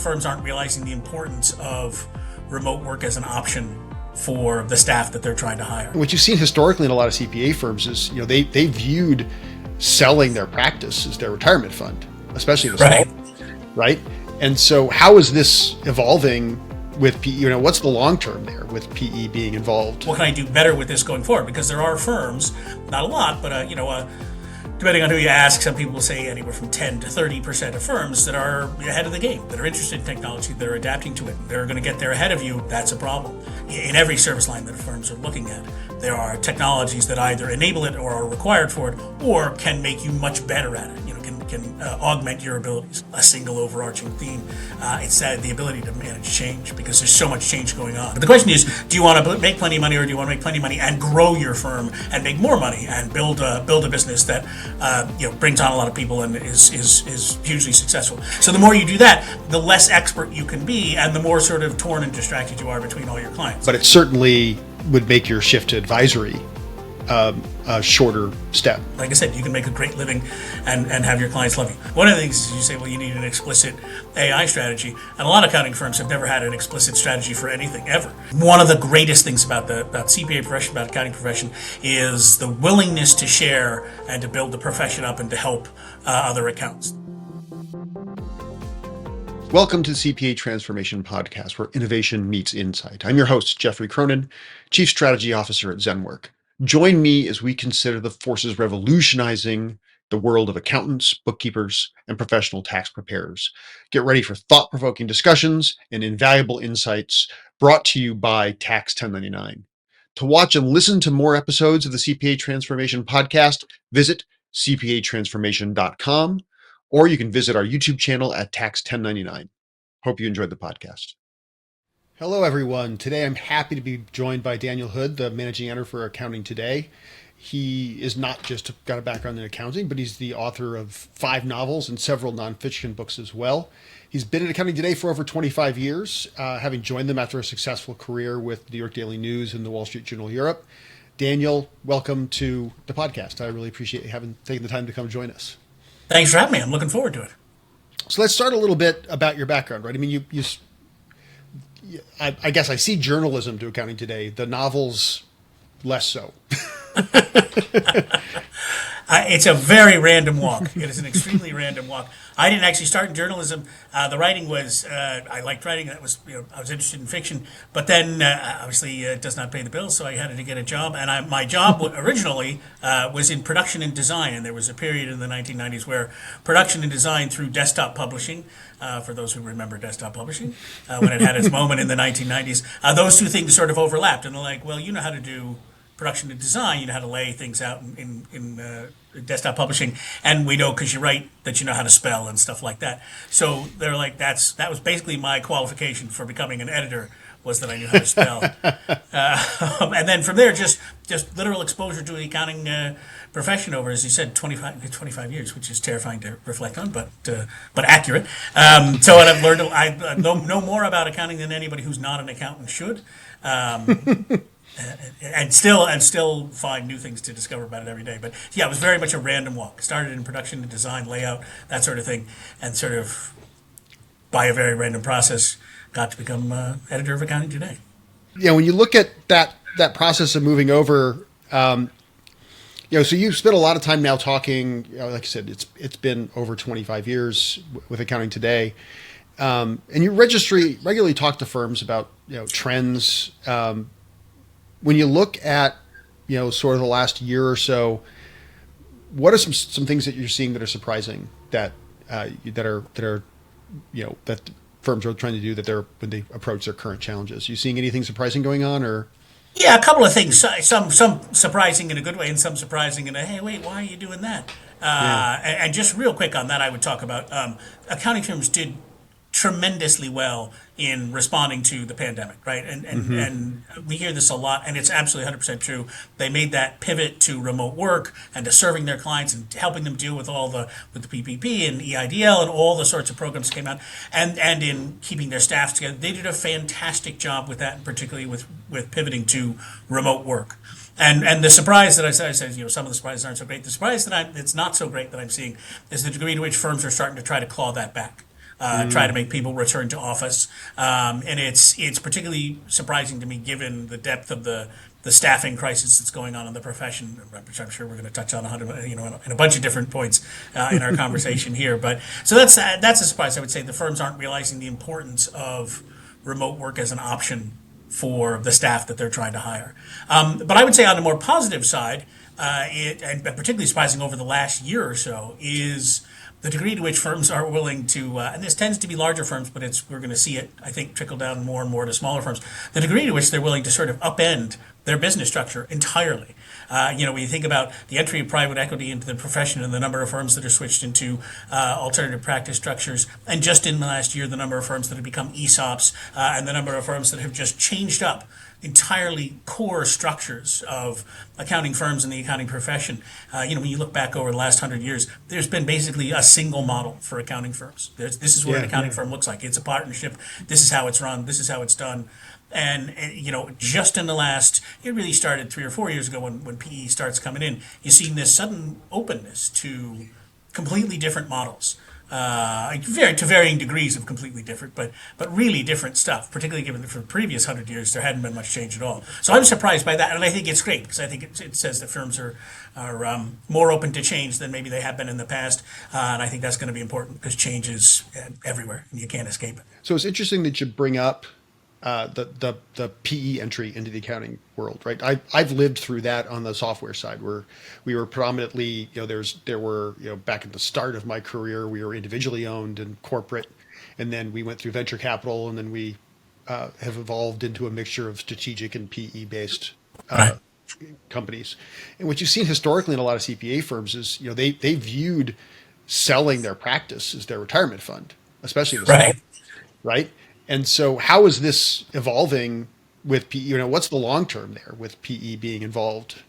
firms aren't realizing the importance of remote work as an option for the staff that they're trying to hire. What you've seen historically in a lot of CPA firms is, they viewed selling their practice as their retirement fund, especially the small, right? And so how is this evolving with PE? What's the long term there with PE being involved? What can I do better with this going forward? Because there are firms, not a lot, but depending on who you ask, some people will say anywhere from 10 to 30% of firms that are ahead of the game, that are interested in technology, that are adapting to it. They're going to get there ahead of you. That's a problem. In every service line that firms are looking at, there are technologies that either enable it or are required for it, or can make you much better at it. Can augment your abilities. A single overarching theme. It's the ability to manage change, because there's so much change going on. But the question is, do you want to make plenty of money, or do you want to make plenty of money and grow your firm and make more money and build a business that brings on a lot of people and is hugely successful? So the more you do that, the less expert you can be, and the more sort of torn and distracted you are between all your clients. But it certainly would make your shift to advisory a shorter step. Like I said, you can make a great living and have your clients love you. One of the things is you say, well, you need an explicit AI strategy. And a lot of accounting firms have never had an explicit strategy for anything ever. One of the greatest things about CPA profession, about accounting profession, is the willingness to share and to build the profession up and to help other accountants. Welcome to the CPA Transformation Podcast, where innovation meets insight. I'm your host, Jeffrey Cronin, Chief Strategy Officer at Zenwork. Join me as we consider the forces revolutionizing the world of accountants, bookkeepers, and professional tax preparers. Get ready for thought-provoking discussions and invaluable insights brought to you by Tax 1099. To watch and listen to more episodes of the CPA Transformation Podcast, visit cpatransformation.com, or you can visit our YouTube channel at Tax 1099. Hope you enjoyed the podcast. Hello, everyone. Today, I'm happy to be joined by Daniel Hood, the managing editor for Accounting Today. He is not just got a background in accounting, but he's the author of 5 novels and several nonfiction books as well. He's been at Accounting Today for over 25 years, having joined them after a successful career with New York Daily News and the Wall Street Journal Europe. Daniel, welcome to the podcast. I really appreciate you taking the time to come join us. Thanks for having me. I'm looking forward to it. So let's start a little bit about your background, right? I mean, I guess I see journalism to Accounting Today. The novels, less so. It's a very random walk. It is an extremely random walk. I didn't actually start in journalism. The writing was, I liked writing. That was, I was interested in fiction. But then, obviously, it does not pay the bills, so I had to get a job. And my job originally was in production and design. And there was a period in the 1990s where production and design through desktop publishing, for those who remember desktop publishing, when it had its moment in the 1990s, those two things sort of overlapped. And they're like, well, you know how to do production and design, you know how to lay things out in desktop publishing, and we know because you write that you know how to spell and stuff like that. So they're like, that was basically my qualification for becoming an editor, was that I knew how to spell. And then from there, just literal exposure to the accounting profession over, as you said, 25 years, which is terrifying to reflect on, but accurate. So what I've learned, I know more about accounting than anybody who's not an accountant should. And still find new things to discover about it every day. But yeah, it was very much a random walk. Started in production and design, layout, that sort of thing, and sort of by a very random process got to become editor of Accounting Today. Yeah, when you look at that process of moving over, so you've spent a lot of time now talking. Like I said, it's been over 25 years with Accounting Today, and you regularly talk to firms about trends. When you look at, sort of the last year or so, what are some things that you're seeing that are surprising that firms are trying to do when they approach their current challenges? You seeing anything surprising going on, or? Yeah, a couple of things. Some surprising in a good way, and some surprising in a, hey, wait, why are you doing that? And just real quick on that, I would talk about accounting firms did tremendously well in responding to the pandemic, right? And we hear this a lot, and it's absolutely 100% true. They made that pivot to remote work and to serving their clients and helping them deal with with the PPP and EIDL and all the sorts of programs that came out, and in keeping their staffs together. They did a fantastic job with that, and particularly with pivoting to remote work. And the surprise that I said, some of the surprises aren't so great. The surprise it's not so great that I'm seeing is the degree to which firms are starting to try to claw that back. try to make people return to office. And it's particularly surprising to me given the depth of the staffing crisis that's going on in the profession, which I'm sure we're going to touch on in a bunch of different points in our conversation here. But so that's a surprise. I would say the firms aren't realizing the importance of remote work as an option for the staff that they're trying to hire. But I would say on the more positive side, and particularly surprising over the last year or so, is the degree to which firms are willing to, and this tends to be larger firms, but we're going to see it, I think, trickle down more and more to smaller firms, the degree to which they're willing to sort of upend their business structure entirely. When you think about the entry of private equity into the profession and the number of firms that are switched into alternative practice structures, and just in the last year, the number of firms that have become ESOPs, and the number of firms that have just changed up entirely core structures of accounting firms and the accounting profession. When you look back over the last 100 years, there's been basically a single model for accounting firms. This is what an accounting firm looks like. It's a partnership. This is how it's run. This is how it's done. And just in the last, it really started 3 or 4 years ago when PE starts coming in. You've seen this sudden openness to completely different models. To varying degrees of completely different, but really different stuff. Particularly given that for the previous 100 years there hadn't been much change at all. So I'm surprised by that, and I think it's great because I think it says that firms are more open to change than maybe they have been in the past, and I think that's going to be important because change is everywhere and you can't escape it. So it's interesting that you bring up the PE entry into the accounting world, right? I've lived through that on the software side, where we were predominantly, there were back at the start of my career, we were individually owned and corporate, and then we went through venture capital, and then we have evolved into a mixture of strategic and PE based Right. companies. And what you've seen historically in a lot of CPA firms is they viewed selling their practice as their retirement fund, especially the small, Right. right? And so how is this evolving with PE? What's the long term there with PE being involved?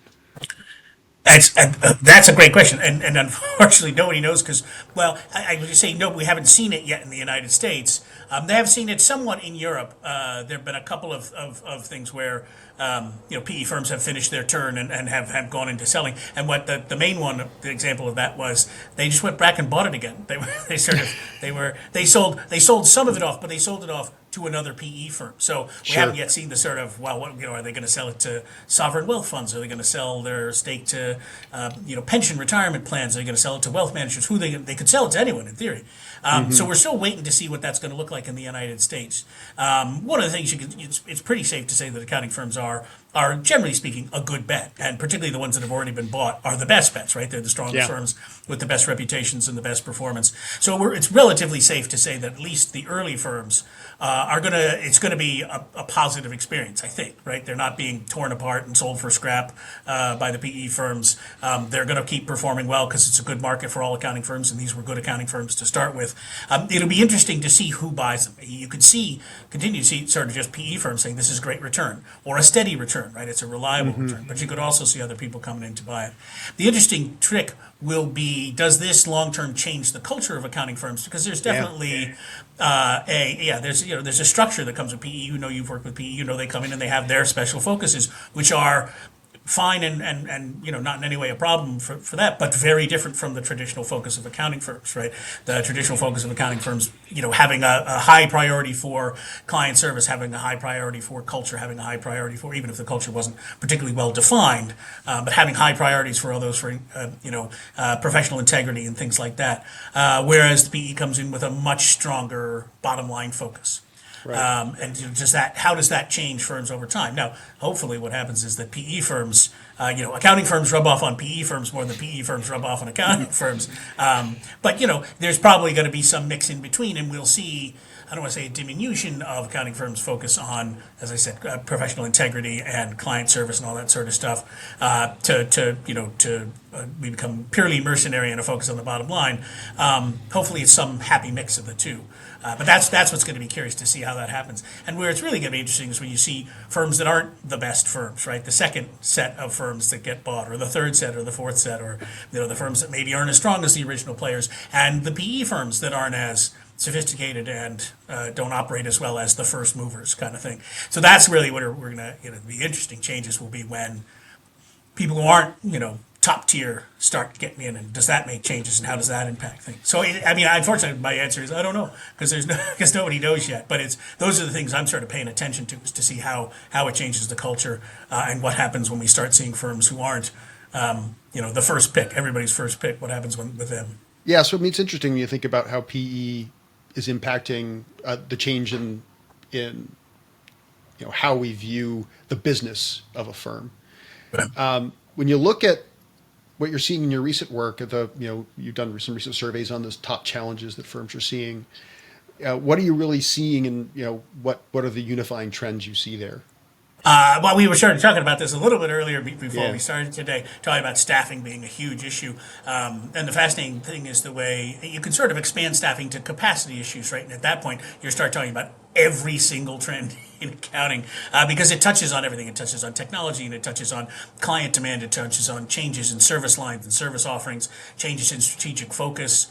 That's a great question, and unfortunately nobody knows because, well, I would just say no, we haven't seen it yet in the United States. They have seen it somewhat in Europe. There have been a couple of things where PE firms have finished their turn and have gone into selling. And what the main one, the example of that was they just went back and bought it again. They sold some of it off, but they sold it off to another PE firm. So we Sure. haven't yet seen the sort of, well, are they going to sell it to sovereign wealth funds? Are they going to sell their stake to, pension retirement plans? Are they going to sell it to wealth managers? They could sell it to anyone in theory. So we're still waiting to see what that's going to look like in the United States. One of the things it's pretty safe to say that accounting firms are generally speaking a good bet, and particularly the ones that have already been bought are the best bets, right? They're the strongest firms with the best reputations and the best performance. So it's relatively safe to say that at least the early firms it's going to be a positive experience, I think, right? They're not being torn apart and sold for scrap by the PE firms. They're going to keep performing well because it's a good market for all accounting firms, and these were good accounting firms to start with. It'll be interesting to see who buys them. You could continue to see sort of just PE firms saying this is a great return or a steady return, right? It's a reliable return, but you could also see other people coming in to buy it. The interesting trick will be, does this long-term change the culture of accounting firms? Because there's definitely there's a structure that comes with PE. You've worked with PE. They come in and they have their special focuses, which are fine and not in any way a problem for that, but very different from the traditional focus of accounting firms, right? The traditional focus of accounting firms, having a high priority for client service, having a high priority for culture, having a high priority for, even if the culture wasn't particularly well defined, but having high priorities for all those for professional integrity and things like that. Whereas the PE comes in with a much stronger bottom line focus. Right. How does that change firms over time? Now, hopefully what happens is that PE firms, accounting firms rub off on PE firms more than PE firms rub off on accounting firms. But there's probably going to be some mix in between, and we'll see, I don't want to say a diminution of accounting firms' focus on, as I said, professional integrity and client service and all that sort of stuff, we become purely mercenary and a focus on the bottom line. Hopefully it's some happy mix of the two. But that's what's going to be curious to see how that happens. And where it's really going to be interesting is when you see firms that aren't the best firms, right? The second set of firms that get bought, or the third set, or the fourth set, or the firms that maybe aren't as strong as the original players, and the PE firms that aren't as sophisticated and don't operate as well as the first movers, kind of thing. So that's really what we're going to, the interesting changes will be when people who aren't, top tier start getting in, and does that make changes, and how does that impact things? So, unfortunately, my answer is I don't know, because because nobody knows yet. But those are the things I'm sort of paying attention to, is to see how it changes the culture, and what happens when we start seeing firms who aren't, the first pick, everybody's first pick. What happens with them? Yeah, so I mean, it's interesting when you think about how PE is impacting the change in how we view the business of a firm. When you look at what you're seeing in your recent work, you've done some recent surveys on those top challenges that firms are seeing. What are you really seeing, and what are the unifying trends you see there? Well, we were talking about this a little bit earlier before Yeah. we started today, talking about staffing being a huge issue. And the fascinating thing is the way you can sort of expand staffing to capacity issues, right? And at that point, you start talking about every single trend in accounting, because it touches on everything. It touches on technology, and it touches on client demand. It touches on changes in service lines and service offerings, changes in strategic focus.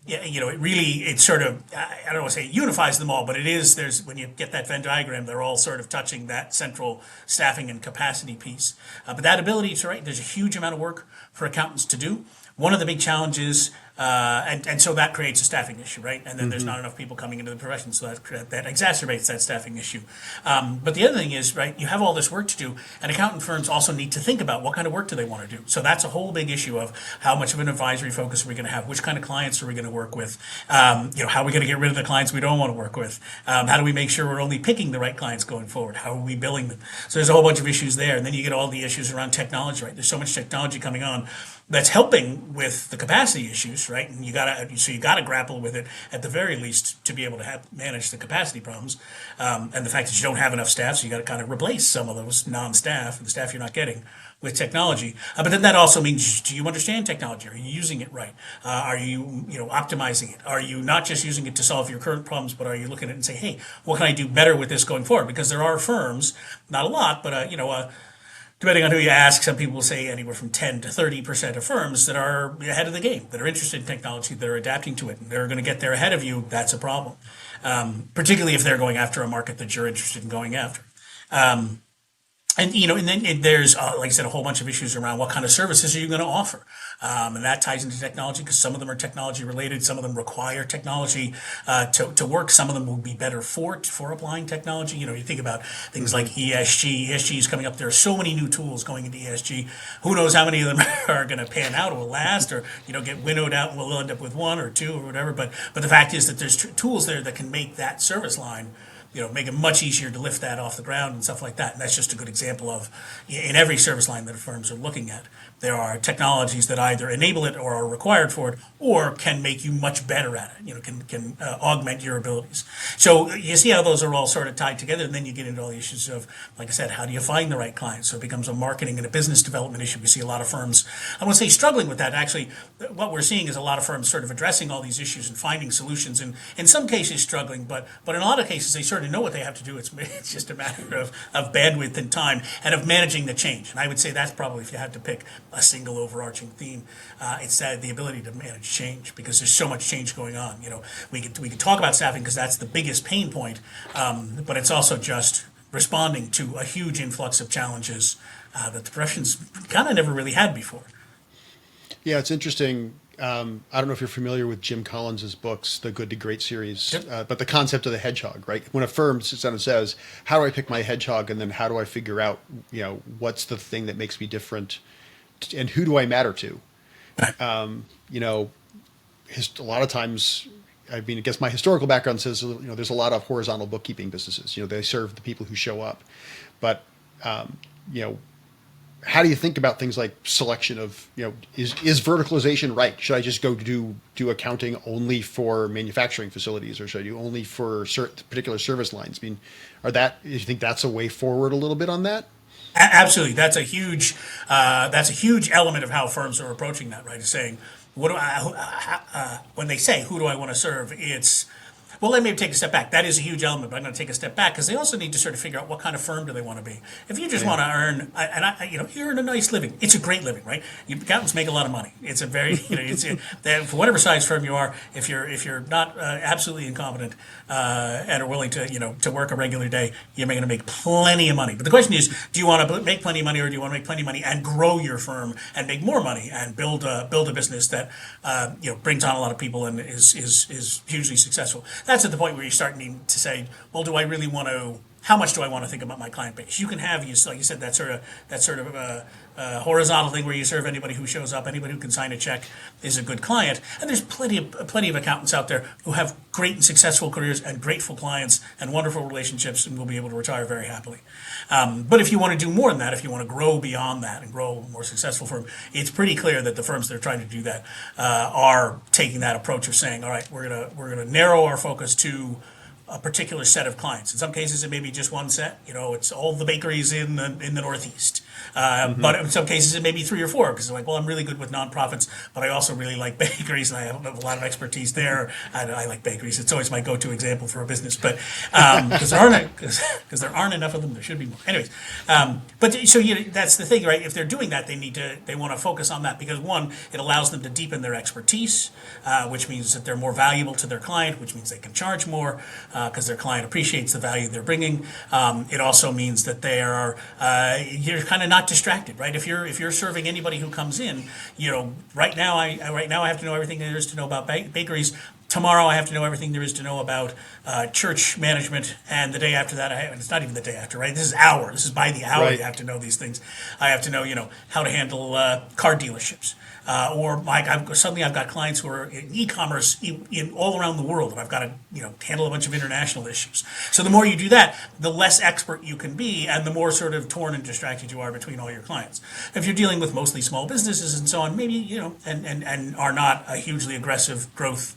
Yeah, it sort of, I don't want to say it unifies them all, but when you get that Venn diagram, they're all sort of touching that central staffing and capacity piece. But that ability to write, there's a huge amount of work for accountants to do. One of the big challenges, and so that creates a staffing issue, right? And then there's not enough people coming into the profession, so that exacerbates that staffing issue. But the other thing is, right, you have all this work to do, and accountant firms also need to think about what kind of work do they want to do. So that's a whole big issue of how much of an advisory focus are we going to have, which kind of clients are we going to work with, how are we going to get rid of the clients we don't want to work with, how do we make sure we're only picking the right clients going forward, how are we billing them? So there's a whole bunch of issues there, and then you get all the issues around technology, right? There's so much technology coming on that's helping with the capacity issues, right? And you gotta grapple with it at the very least to be able to manage the capacity problems, and the fact that you don't have enough staff, so you got to kind of replace some of those non-staff, the staff you're not getting, with technology. But then that also means, do you understand technology? Are you using it right? Are you optimizing it? Are you not just using it to solve your current problems, but are you looking at it and say, hey, what can I do better with this going forward? Because there are firms, not a lot, but depending on who you ask, some people will say anywhere from 10 to 30% of firms that are ahead of the game, that are interested in technology, that are adapting to it, and they're going to get there ahead of you. That's a problem, particularly if they're going after a market that you're interested in going after. And then there's, like I said, a whole bunch of issues around what kind of services are you going to offer, and that ties into technology, because some of them are technology related, some of them require technology to work. Some of them will be better for applying technology. You think about things like ESG. ESG is coming up. There are so many new tools going into ESG. Who knows how many of them are going to pan out or will last, or get winnowed out, and we'll end up with one or two or whatever. But the fact is that there's tools there that can make that service line, make it much easier to lift that off the ground and stuff like that. And that's just a good example of, in every service line that firms are looking at, there are technologies that either enable it or are required for it, or can make you much better at it, can augment your abilities. So you see how those are all sort of tied together, and then you get into all the issues of, like I said, how do you find the right clients? So it becomes a marketing and a business development issue. We see a lot of firms, I won't say struggling with that. Actually, what we're seeing is a lot of firms sort of addressing all these issues and finding solutions, and in some cases struggling, but in a lot of cases they sort of know what they have to do. It's just a matter of bandwidth and time, and of managing the change. And I would say that's probably, if you had to pick a single overarching theme, it's the ability to manage change, because there's so much change going on. We could talk about staffing because that's the biggest pain point, but it's also just responding to a huge influx of challenges that the profession's kind of never really had before. Yeah, it's interesting. I don't know if you're familiar with Jim Collins's books, the Good to Great series, Yep. but the concept of the hedgehog, right? When a firm sits down and says, how do I pick my hedgehog? And then how do I figure out, what's the thing that makes me different, and who do I matter to? A lot of times, I guess my historical background says, there's a lot of horizontal bookkeeping businesses. They serve the people who show up. But, how do you think about things like selection of, is verticalization right? Should I just go do accounting only for manufacturing facilities, or should I do only for particular service lines? I mean, do you think that's a way forward a little bit on that? Absolutely, that's a huge element of how firms are approaching that. Right, is saying, what do I? When they say, who do I want to serve? It's Well, let me take a step back. That is a huge element, but I'm going to take a step back because they also need to sort of figure out what kind of firm do they want to be. If you just want to earn, you earn a nice living. It's a great living, right? Accountants make a lot of money. It's a very, for whatever size firm you are, if you're not absolutely incompetent and are willing to, to work a regular day, you're going to make plenty of money. But the question is, do you want to make plenty of money, or do you want to make plenty of money and grow your firm and make more money and build a business that brings on a lot of people and is hugely successful? That's at the point where you start needing to say, well, do I really want to? How much do I want to think about my client base? You can have, like you said, that sort of horizontal thing where you serve anybody who shows up, anybody who can sign a check is a good client. And there's plenty of accountants out there who have great and successful careers and grateful clients and wonderful relationships and will be able to retire very happily. But if you want to do more than that, if you want to grow beyond that and grow a more successful firm, it's pretty clear that the firms that are trying to do that are taking that approach of saying, all right, we're gonna narrow our focus to a particular set of clients. In some cases, it may be just one set. It's all the bakeries in the Northeast. But in some cases, it may be 3 or 4 because they're like, well, I'm really good with nonprofits, but I also really like bakeries, and I have a lot of expertise there. I like bakeries. It's always my go-to example for a business, but because there aren't enough of them, there should be more. Anyways, but so that's the thing, right? If they're doing that, they want to focus on that because one, it allows them to deepen their expertise, which means that they're more valuable to their client, which means they can charge more because their client appreciates the value they're bringing. It also means that you're kind of not distracted, right? If you're serving anybody who comes in, right now I have to know everything there is to know about bakeries. Tomorrow I have to know everything there is to know about church management, and the day after that, it's not even the day after, right? This is by the hour. Right. You have to know these things. I have to know, how to handle car dealerships. Or suddenly I've got clients who are in e-commerce in all around the world, and I've got to handle a bunch of international issues. So the more you do that, the less expert you can be, and the more sort of torn and distracted you are between all your clients. If you're dealing with mostly small businesses and so on, maybe and are not a hugely aggressive growth.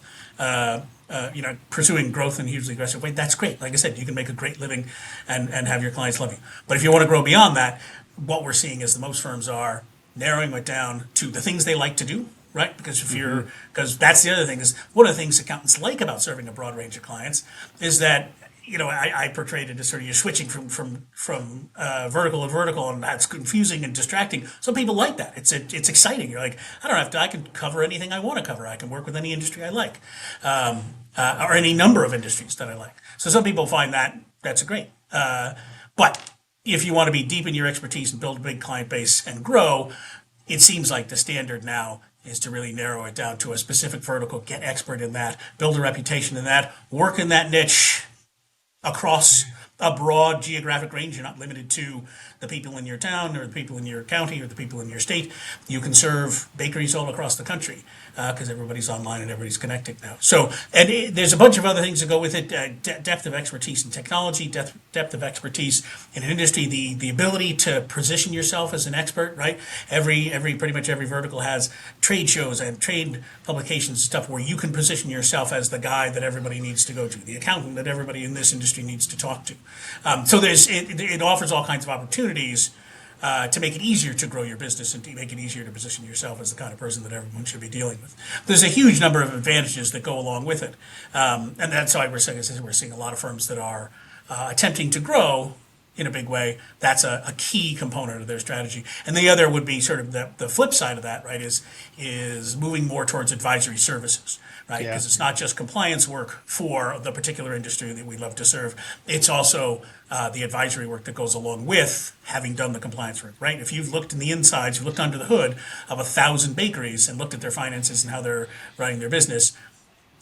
Pursuing growth in a hugely aggressive way, that's great. Like I said, you can make a great living and have your clients love you. But if you want to grow beyond that, what we're seeing is that most firms are narrowing it down to the things they like to do, right? Because because that's the other thing is one of the things accountants like about serving a broad range of clients is that I portrayed it as sort of you're switching from vertical to vertical, and that's confusing and distracting. Some people like that. It's exciting. You're like, I can cover anything I want to cover. I can work with any industry I like, or any number of industries that I like. So some people find that's great. But if you want to be deep in your expertise and build a big client base and grow, it seems like the standard now is to really narrow it down to a specific vertical, get expert in that, build a reputation in that, work in that niche across a broad geographic range. You're not limited to the people in your town or the people in your county or the people in your state. You can serve bakeries all across the country because everybody's online and everybody's connected now. So, there's a bunch of other things that go with it. Depth of expertise in technology, depth of expertise in an industry, the ability to position yourself as an expert, right? Pretty much every vertical has trade shows and trade publications and stuff where you can position yourself as the guy that everybody needs to go to, the accountant that everybody in this industry needs to talk to. So it offers all kinds of opportunities to make it easier to grow your business and to make it easier to position yourself as the kind of person that everyone should be dealing with. There's a huge number of advantages that go along with it, and that's why we're seeing a lot of firms that are attempting to grow in a big way. That's a key component of their strategy. And the other would be sort of the flip side of that, right? Is moving more towards advisory services, right? Yeah. Because it's not just compliance work for the particular industry that we love to serve. It's also the advisory work that goes along with having done the compliance work, right? If you've looked in the insides, you've looked under the hood of 1,000 bakeries and looked at their finances and how they're running their business,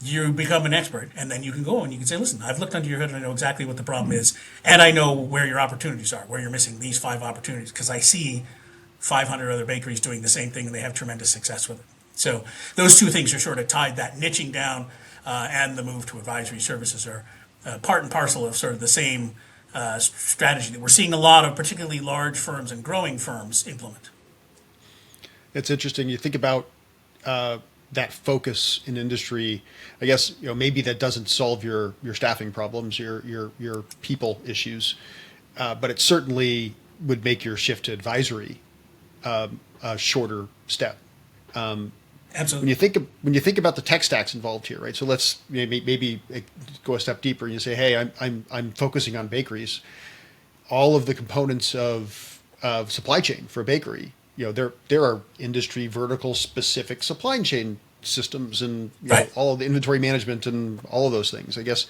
you become an expert, and then you can go and you can say, listen, I've looked under your hood and I know exactly what the problem is, and I know where your opportunities are, where you're missing these 5 opportunities, because I see 500 other bakeries doing the same thing and they have tremendous success with it. So those two things are sort of tied. That niching down and the move to advisory services are part and parcel of sort of the same strategy that we're seeing a lot of particularly large firms and growing firms implement. It's interesting. You think about that focus in industry. I guess maybe that doesn't solve your staffing problems, your people issues, but it certainly would make your shift to advisory a shorter step. Absolutely. When you think about the tech stacks involved here, right? So let's maybe go a step deeper and you say, hey, I'm focusing on bakeries. All of the components of supply chain for a bakery, there are industry vertical specific supply chain systems and Right. all of the inventory management and all of those things. I guess,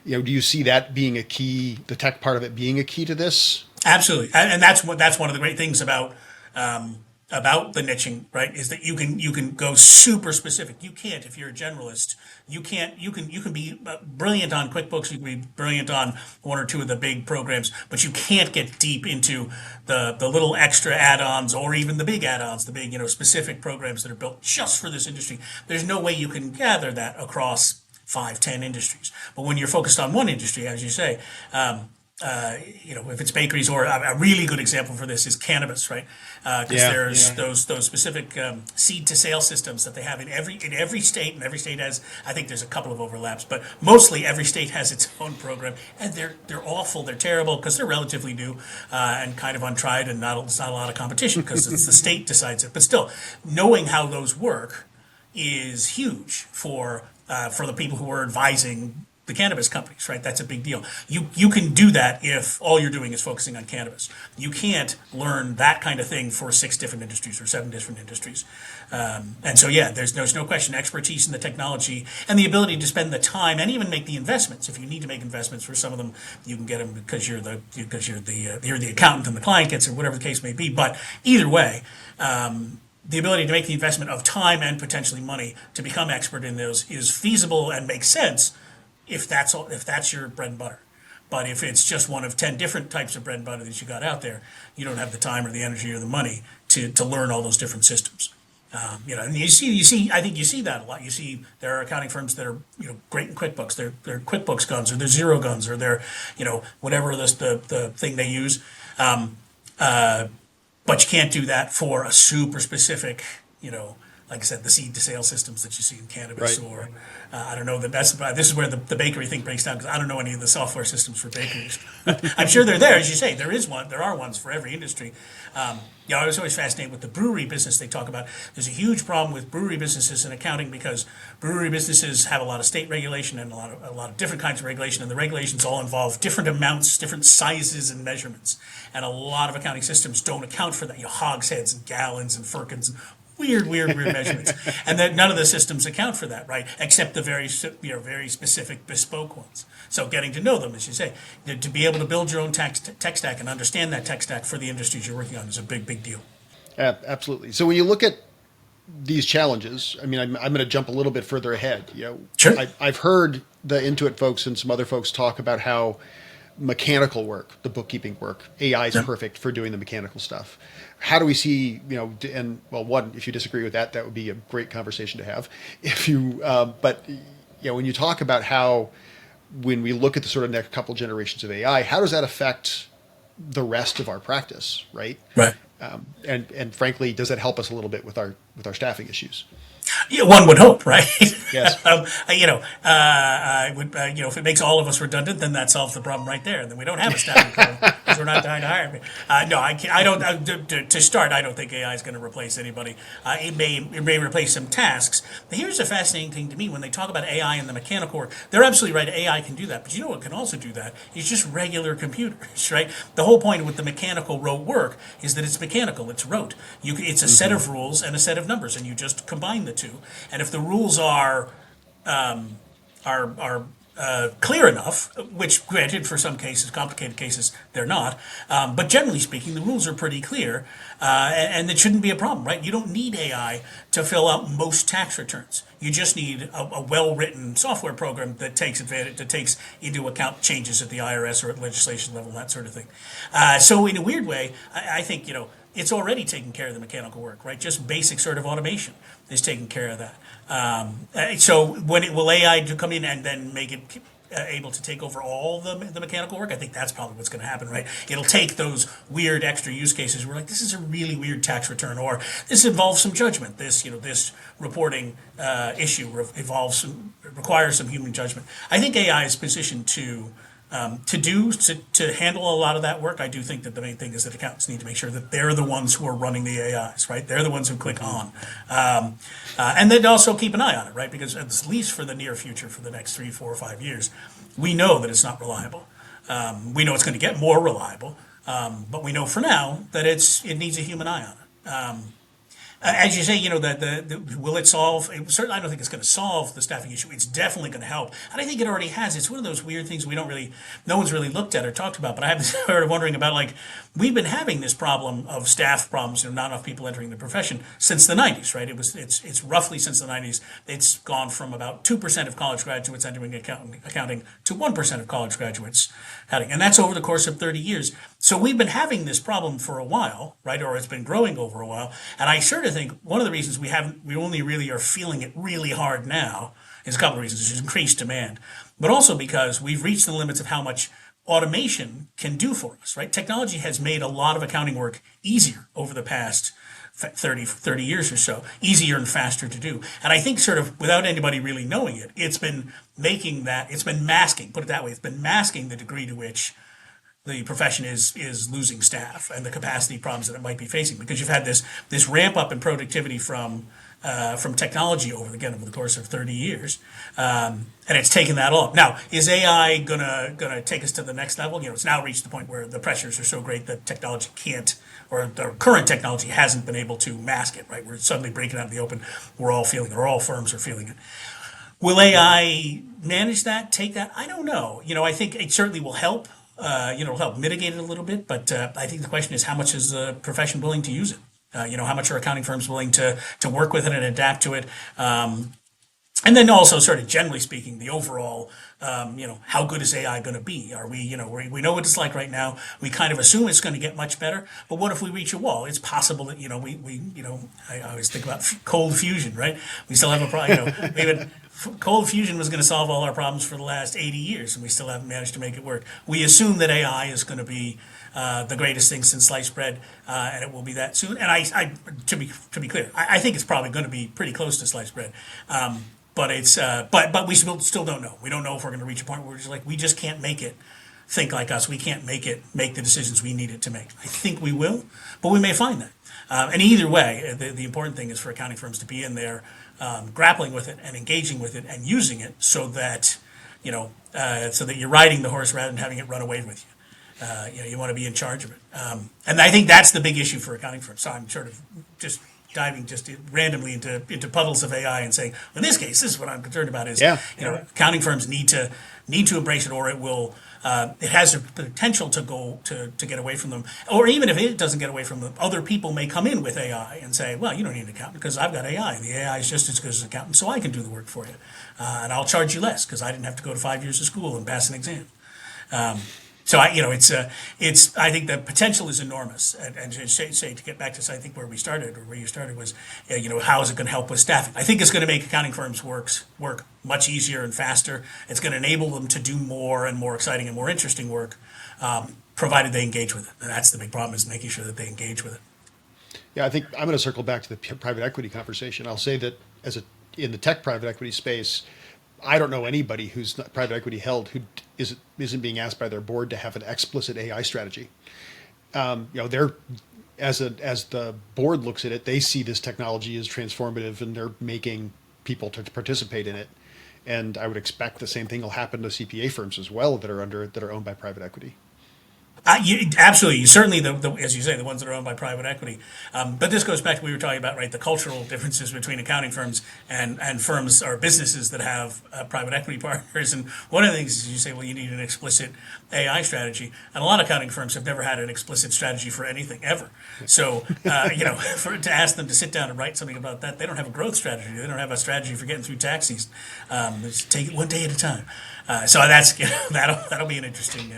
do you see that being a key, the tech part of it being a key to this? Absolutely, and that's one of the great things about the niching, right? Is that you can go super specific. You can't if you're a generalist. You can be brilliant on QuickBooks. You can be brilliant on one or two of the big programs, but you can't get deep into the little extra add-ons or even the big add-ons, the big specific programs that are built just for this industry. There's no way you can gather that across 5, 10 industries. But when you're focused on one industry, as you say, if it's bakeries, or a really good example for this is cannabis, right? Because there's those specific seed to sale systems that they have in every state, and every state has. I think there's a couple of overlaps, but mostly every state has its own program, and they're awful, they're terrible because they're relatively new and kind of untried, and it's not a lot of competition because it's the state decides it. But still, knowing how those work is huge for the people who are advising the cannabis companies, right? That's a big deal. You can do that if all you're doing is focusing on cannabis. You can't learn that kind of thing for 6 different industries or 7 different industries. And so, yeah, there's no question expertise in the technology and the ability to spend the time and even make the investments. If you need to make investments for some of them, you can get them because you're the accountant and the client gets it, whatever the case may be. But either way, the ability to make the investment of time and potentially money to become expert in those is feasible and makes sense if that's your bread and butter. But if it's just one of 10 different types of bread and butter that you got out there, you don't have the time or the energy or the money to learn all those different systems. And you see, I think you see that a lot. You see there are accounting firms that are, great in QuickBooks. They're QuickBooks guns, or they're Zero guns, or they're, whatever the thing they use. But you can't do that for a super specific, like I said, the seed to sale systems that you see in cannabis, Right. or I don't know this is where the bakery thing breaks down because I don't know any of the software systems for bakeries. I'm sure they're there, as you say. There are ones for every industry. I was always fascinated with the brewery business they talk about. There's a huge problem with brewery businesses in accounting because brewery businesses have a lot of state regulation and a lot of different kinds of regulation, and the regulations all involve different amounts, different sizes and measurements, and a lot of accounting systems don't account for that. Hogsheads and gallons and firkins. Weird measurements, and that none of the systems account for that, right? Except the very specific bespoke ones. So getting to know them, as you say, to be able to build your own tech stack and understand that tech stack for the industries you're working on is a big deal. Absolutely. So when you look at these challenges, I mean, I'm going to jump a little bit further ahead. Sure. I've heard the Intuit folks and some other folks talk about how mechanical work, the bookkeeping work, AI is perfect for doing the mechanical stuff. How do we see, and well, one, if you disagree with that, that would be a great conversation to have. But when you talk about how, when we look at the sort of next couple generations of AI, how does that affect the rest of our practice, right? Right. And frankly, does that help us a little bit with our staffing issues? Yeah, one would hope, right? Yes. If it makes all of us redundant, then that solves the problem right there. And then we don't have a staffing problem because we're not trying to hire. No, I can't, I don't. To start, I don't think AI is going to replace anybody. It may replace some tasks. But here's a fascinating thing to me: when they talk about AI and the mechanical work, they're absolutely right. AI can do that, but you know what can also do that? It's just regular computers, right? The whole point with the mechanical rote work is that it's mechanical. It's rote. It's a set of rules and a set of numbers, and you just combine the two. And if the rules are clear enough, which granted for some cases, complicated cases, they're not, but generally speaking, the rules are pretty clear, and it shouldn't be a problem, right? You don't need AI to fill out most tax returns. You just need a well-written software program that takes into account changes at the IRS or at legislation level, that sort of thing. So in a weird way, I think it's already taking care of the mechanical work, right? Just basic sort of automation is taking care of that. So will AI come in and then make it able to take over all the mechanical work? I think that's probably what's going to happen, right? It'll take those weird extra use cases where, like, this is a really weird tax return, or this involves some judgment. This reporting issue requires some human judgment. I think AI is positioned to To handle a lot of that work, I do think that the main thing is that accountants need to make sure that they're the ones who are running the AIs, right? They're the ones who click on, and then also keep an eye on it, right? Because at least for the near future, for the next 3, 4, 5 years, we know that it's not reliable. We know it's going to get more reliable, but we know for now that it needs a human eye on it. As you say, that will it solve? Certainly, I don't think it's going to solve the staffing issue. It's definitely going to help, and I think it already has. It's one of those weird things no one's really looked at or talked about. But I have started wondering about, like, we've been having this problem of staff problems, not enough people entering the profession since the '90s, right? It's roughly since the '90s. It's gone from about 2% of college graduates entering accounting to 1% of college graduates heading, and that's over the course of 30 years. So we've been having this problem for a while, right? Or it's been growing over a while, and I sort of think one of the reasons we only really are feeling it really hard now is a couple of reasons. There's increased demand, but also because we've reached the limits of how much automation can do for us, right? Technology has made a lot of accounting work easier over the past 30 years or so, easier and faster to do. And I think, sort of without anybody really knowing it, it's been masking, put it that way, it's been masking the degree to which the profession is losing staff and the capacity problems that it might be facing, because you've had this ramp up in productivity from technology over the course of 30 years, and it's taken that off. Now, is AI gonna take us to the next level? It's now reached the point where the pressures are so great that technology can't, or the current technology hasn't been able to mask it. Right, we're suddenly breaking out in the open. We're all feeling it, or all firms are feeling it. Will AI manage that? Take that? I don't know. I think it certainly will help. It'll help mitigate it a little bit, but I think the question is, how much is the profession willing to use it? How much are accounting firms willing to work with it and adapt to it? And then also, sort of generally speaking, the overall, how good is AI going to be? Are we know what it's like right now. We kind of assume it's going to get much better, but what if we reach a wall? It's possible that, I always think about cold fusion, right? We still have a problem, cold fusion was going to solve all our problems for the last 80 years, and we still haven't managed to make it work. We assume that AI is going to be the greatest thing since sliced bread, and it will be that soon. And to be clear, I think it's probably going to be pretty close to sliced bread. But we still don't know. We don't know if we're going to reach a point where we're just like, we just can't make it think like us. We can't make the decisions we need it to make. I think we will, but we may find that. And either way, the important thing is for accounting firms to be in there, grappling with it and engaging with it and using it so that you're riding the horse rather than having it run away with you. You want to be in charge of it. And I think that's the big issue for accounting firms. So I'm sort of just diving randomly into puddles of AI and saying, well, in this case, this is what I'm concerned about is, accounting firms need to embrace it, or it will, it has the potential to get away from them. Or even if it doesn't get away from them, other people may come in with AI and say, well, you don't need an accountant because I've got AI, and the AI is just as good as an accountant, so I can do the work for you. And I'll charge you less because I didn't have to go to 5 years of school and pass an exam. So I think the potential is enormous. And to get back to, I think where you started was, how is it going to help with staffing? I think it's going to make accounting firms work much easier and faster. It's going to enable them to do more and more exciting and more interesting work, provided they engage with it. And that's the big problem, is making sure that they engage with it. Yeah, I think I'm going to circle back to the private equity conversation. I'll say that in the tech private equity space, I don't know anybody who's not private equity held who isn't being asked by their board to have an explicit AI strategy. They're as the board looks at it, they see this technology as transformative, and they're making people to participate in it. And I would expect the same thing will happen to CPA firms as well that are owned by private equity. Absolutely. Certainly, as you say, the ones that are owned by private equity. But this goes back to what we were talking about, right? The cultural differences between accounting firms and firms or businesses that have private equity partners. And one of the things is you say, well, you need an explicit AI strategy. And a lot of accounting firms have never had an explicit strategy for anything ever. So, to ask them to sit down and write something about that, they don't have a growth strategy. They don't have a strategy for getting through tax season. Just take it one day at a time. So that'll be an interesting.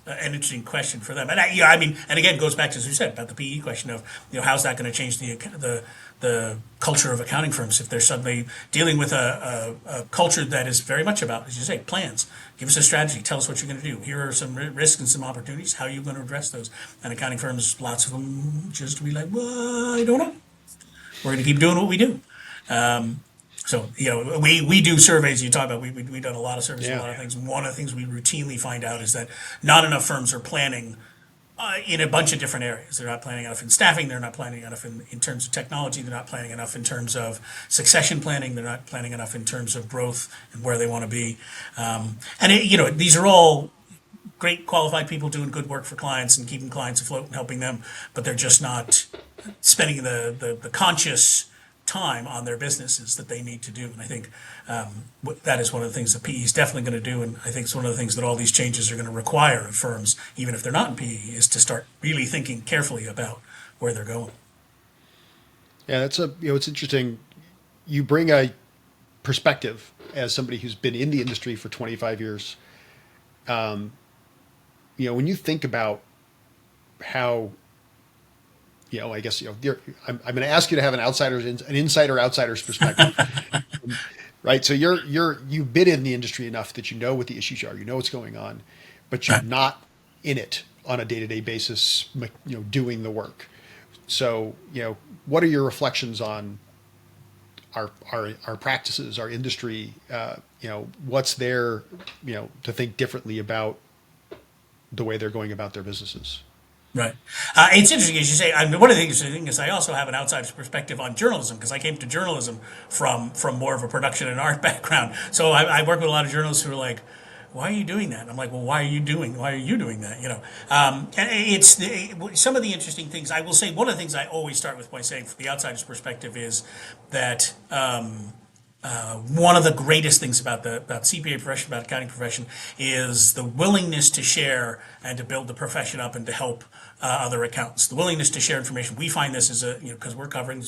An interesting question for them, and and again, it goes back to, as you said, about the PE question of, how's that going to change the culture of accounting firms if they're suddenly dealing with a culture that is very much about, as you say, plans. Give us a strategy. Tell us what you're going to do. Here are some risks and some opportunities. How are you going to address those? And accounting firms, lots of them, just be like, well, I don't know. We're going to keep doing what we do. So, we do surveys. You talk about we've done a lot of surveys, a lot of Yeah. things. One of the things we routinely find out is that not enough firms are planning in a bunch of different areas. They're not planning enough in staffing. They're not planning enough in terms of technology. They're not planning enough in terms of succession planning. They're not planning enough in terms of growth and where they want to be. These are all great qualified people doing good work for clients and keeping clients afloat and helping them, but they're just not spending the conscious time on their businesses that they need to do. And I think that is one of the things that PE is definitely going to do. And I think it's one of the things that all these changes are going to require of firms, even if they're not in PE, is to start really thinking carefully about where they're going. Yeah, it's interesting. You bring a perspective as somebody who's been in the industry for 25 years. When you think about how, I guess, I'm going to ask you to have an insider outsider's perspective, right? So you've been in the industry enough that you know what the issues are, you know what's going on, but you're not in it on a day-to-day basis, doing the work. So, what are your reflections on our practices, our industry? What's there, to think differently about the way they're going about their businesses? Right. It's interesting, as you say. I mean, one of the things is I also have an outsider's perspective on journalism because I came to journalism from more of a production and art background. So I work with a lot of journalists who are like, "Why are you doing that?" And I'm like, "Well, why are you doing that?" And it's some of the interesting things. I will say one of the things I always start with by saying, from the outsider's perspective, is that. One of the greatest things about the CPA profession, about accounting profession, is the willingness to share and to build the profession up and to help other accountants. The willingness to share information. We find this as because we're covering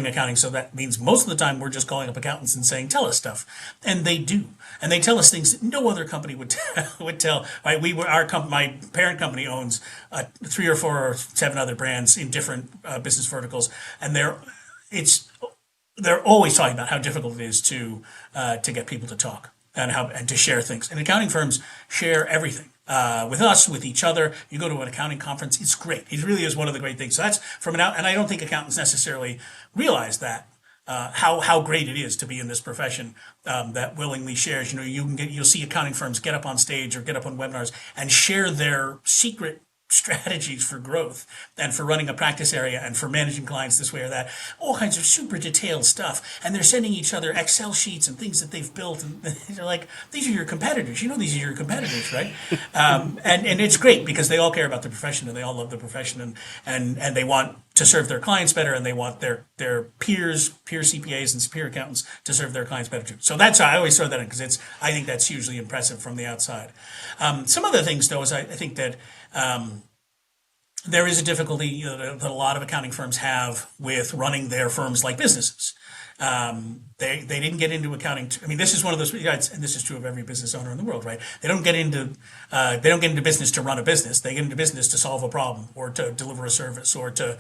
accounting, so that means most of the time we're just calling up accountants and saying, "Tell us stuff," and they do, and they tell us things that no other company would tell. Right? My parent company owns 3 or 4 or 7 other brands in different business verticals, and they're always talking about how difficult it is to get people to talk and to share things. And accounting firms share everything with us, with each other. You go to an accounting conference, it's great. It really is one of the great things. So that's and I don't think accountants necessarily realize that. How great it is to be in this profession that willingly shares. You'll see accounting firms get up on stage or get up on webinars and share their secret strategies for growth and for running a practice area and for managing clients this way or that, all kinds of super detailed stuff. And they're sending each other Excel sheets and things that they've built. And they're like, "These are your competitors. These are your competitors, right?" And it's great because they all care about the profession and they all love the profession and they want to serve their clients better and they want their peer CPAs and peer accountants to serve their clients better too. So that's I always throw that in because I think that's hugely impressive from the outside. Some other things though is I think that there is a difficulty that a lot of accounting firms have with running their firms like businesses. They didn't get into accounting. I mean, this is one of those, and this is true of every business owner in the world, right? They don't get into business to run a business. They get into business to solve a problem or to deliver a service or to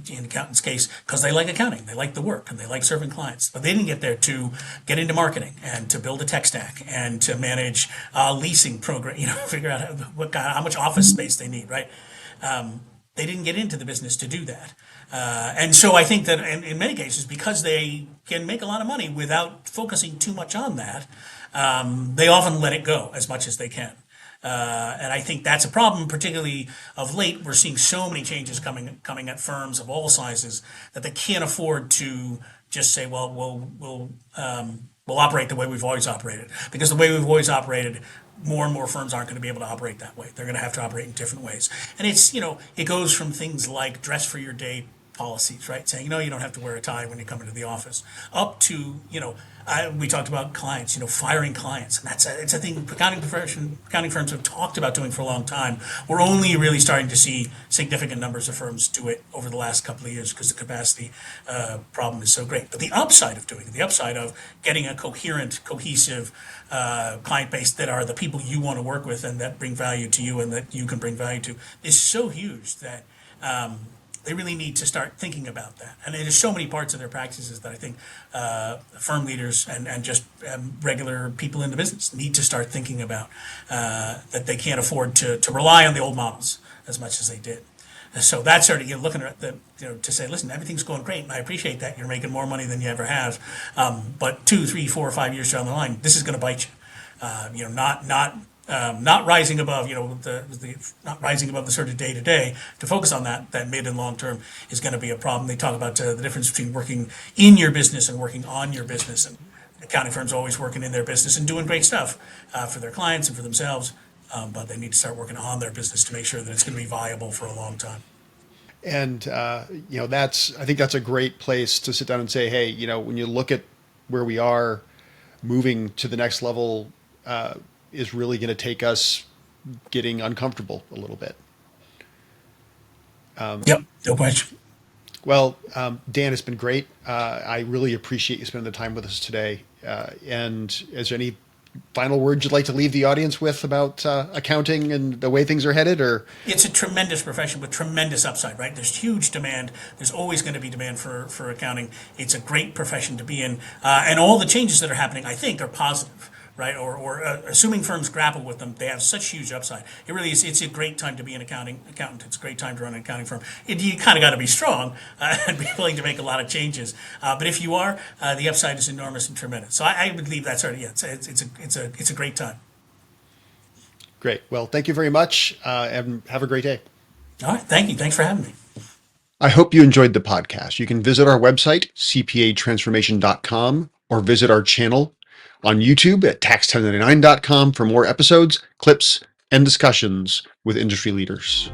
in accountant's case, because they like accounting, they like the work, and they like serving clients. But they didn't get there to get into marketing and to build a tech stack and to manage a leasing program. Figure out how much office space they need, right? They didn't get into the business to do that. And so I think that in many cases, because they can make a lot of money without focusing too much on that, they often let it go as much as they can. And I think that's a problem, particularly of late. We're seeing so many changes coming at firms of all sizes that they can't afford to just say, "Well, we'll operate the way we've always operated," because the way we've always operated, more and more firms aren't going to be able to operate that way. They're going to have to operate in different ways. And it goes from things like dress for your day policies, right? Saying, you don't have to wear a tie when you come into the office, up to, we talked about clients, firing clients. And it's a thing accounting firms have talked about doing for a long time. We're only really starting to see significant numbers of firms do it over the last couple of years because the capacity problem is so great. But the upside of doing it, the upside of getting a coherent, cohesive client base that are the people you want to work with and that bring value to you and that you can bring value to, is so huge that they really need to start thinking about that. And there's so many parts of their practices that I think firm leaders and just regular people in the business need to start thinking about, that they can't afford to rely on the old models as much as they did. So that's sort of, you're looking at the, to say, listen, everything's going great, and I appreciate that you're making more money than you ever have. But 2, 3, 4, 5 years down the line, this is going to bite you. Not rising above, not rising above the sort of day to day to focus on that mid and long term is going to be a problem. They talk about the difference between working in your business and working on your business. And accounting firms are always working in their business and doing great stuff for their clients and for themselves. But they need to start working on their business to make sure that it's going to be viable for a long time. And I think that's a great place to sit down and say, hey, when you look at where we are, moving to the next level is really going to take us getting uncomfortable a little bit. Yep, no question. Well, Dan, it's been great. I really appreciate you spending the time with us today. And is there any final words you'd like to leave the audience with about accounting and the way things are headed? Or it's a tremendous profession with tremendous upside, right? There's huge demand. There's always going to be demand for accounting. It's a great profession to be in. And all the changes that are happening, I think, are positive, right? Or assuming firms grapple with them, they have such huge upside. It really is. It's a great time to be an accountant. It's a great time to run an accounting firm. You kind of got to be strong and be willing to make a lot of changes. But if you are, the upside is enormous and tremendous. So I would leave that sort of, it's a great time. Great. Well, thank you very much, and have a great day. All right. Thank you. Thanks for having me. I hope you enjoyed the podcast. You can visit our website, cpatransformation.com, or visit our channel on YouTube at tax1099.com for more episodes, clips, and discussions with industry leaders.